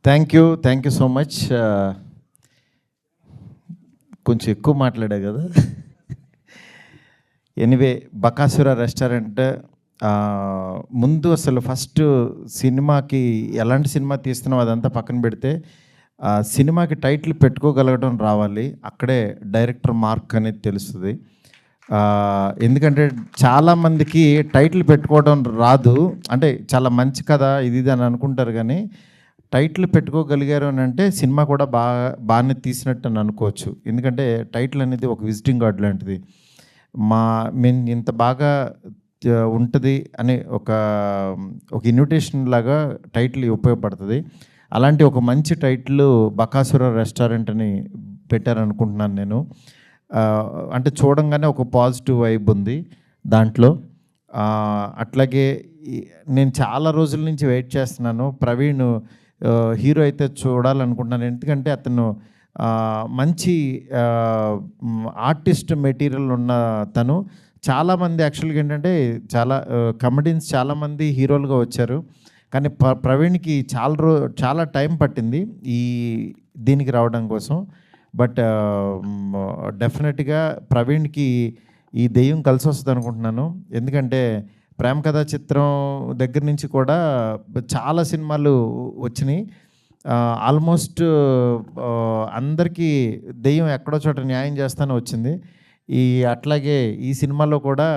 Thank you so much. కొంచెం ఎక్కువ మాట్లాడా కదా. ఎనీవే, బకాసుర రెస్టారెంట్ ముందు అసలు ఫస్ట్ సినిమాకి ఎలాంటి సినిమా తీస్తున్నాం అదంతా పక్కన పెడితే సినిమాకి టైటిల్ పెట్టుకోగలగడం రావాలి. అక్కడే డైరెక్టర్ మార్క్ అనేది తెలుస్తుంది. ఎందుకంటే చాలామందికి టైటిల్ పెట్టుకోవడం రాదు. అంటే చాలా మంచి కథ ఇది అని అనుకుంటారు, కానీ టైటిల్ పెట్టుకోగలిగారు అని అంటే సినిమా కూడా బాగానే తీసినట్టు అని అనుకోవచ్చు. ఎందుకంటే టైటిల్ అనేది ఒక విజిటింగ్ కార్డ్ లాంటిది. మేము ఇంత బాగా ఉంటుంది అని ఒక ఇన్విటేషన్ లాగా టైటిల్ ఉపయోగపడుతుంది. అలాంటి ఒక మంచి టైటిల్ బకాసుర రెస్టారెంట్ అని పెట్టారనుకుంటున్నాను నేను. అంటే చూడంగానే ఒక పాజిటివ్ వైబ్ ఉంది దాంట్లో. అట్లాగే నేను చాలా రోజుల నుంచి వెయిట్ చేస్తున్నాను. ప్రవీణ్ హీరో అయితే చూడాలనుకుంటున్నాను. ఎందుకంటే అతను మంచి ఆర్టిస్ట్ మెటీరియల్ ఉన్న తను. చాలామంది యాక్చువల్గా ఏంటంటే చాలా కమెడియన్స్ చాలామంది హీరోలుగా వచ్చారు, కానీ ప్రవీణ్కి చాలా టైం పట్టింది దీనికి రావడం కోసం. బట్ డెఫినెట్గా ప్రవీణ్కి ఈ దెయ్యం కలిసి వస్తుంది అనుకుంటున్నాను. ఎందుకంటే ప్రేమ కథా చిత్రం దగ్గర నుంచి కూడా చాలా సినిమాలు వచ్చినాయి. ఆల్మోస్ట్ అందరికీ దెయ్యం ఎక్కడో చోట న్యాయం చేస్తానే వచ్చింది. అట్లాగే ఈ సినిమాలో కూడా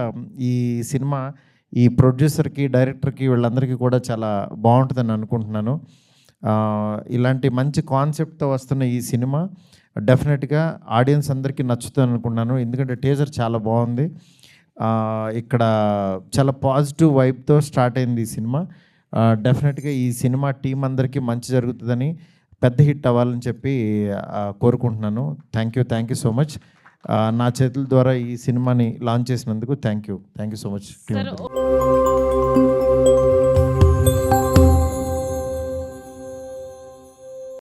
ఈ ప్రొడ్యూసర్కి, డైరెక్టర్కి, వీళ్ళందరికీ కూడా చాలా బాగుంటుందని అనుకుంటున్నాను. ఇలాంటి మంచి కాన్సెప్ట్తో వస్తున్న ఈ సినిమా డెఫినెట్గా ఆడియన్స్ అందరికీ నచ్చుతుంది అనుకున్నాను. ఎందుకంటే టీజర్ చాలా బాగుంది. ఇక్కడ చాలా పాజిటివ్ వైబ్తో స్టార్ట్ అయింది ఈ సినిమా. డెఫినెట్గా ఈ సినిమా టీం అందరికీ మంచి జరుగుతుందని, పెద్ద హిట్ అవ్వాలని చెప్పి కోరుకుంటున్నాను. Thank you so much. నా చేతుల ద్వారా ఈ సినిమాని లాంచ్ చేసినందుకు థ్యాంక్ యూ సో మచ్.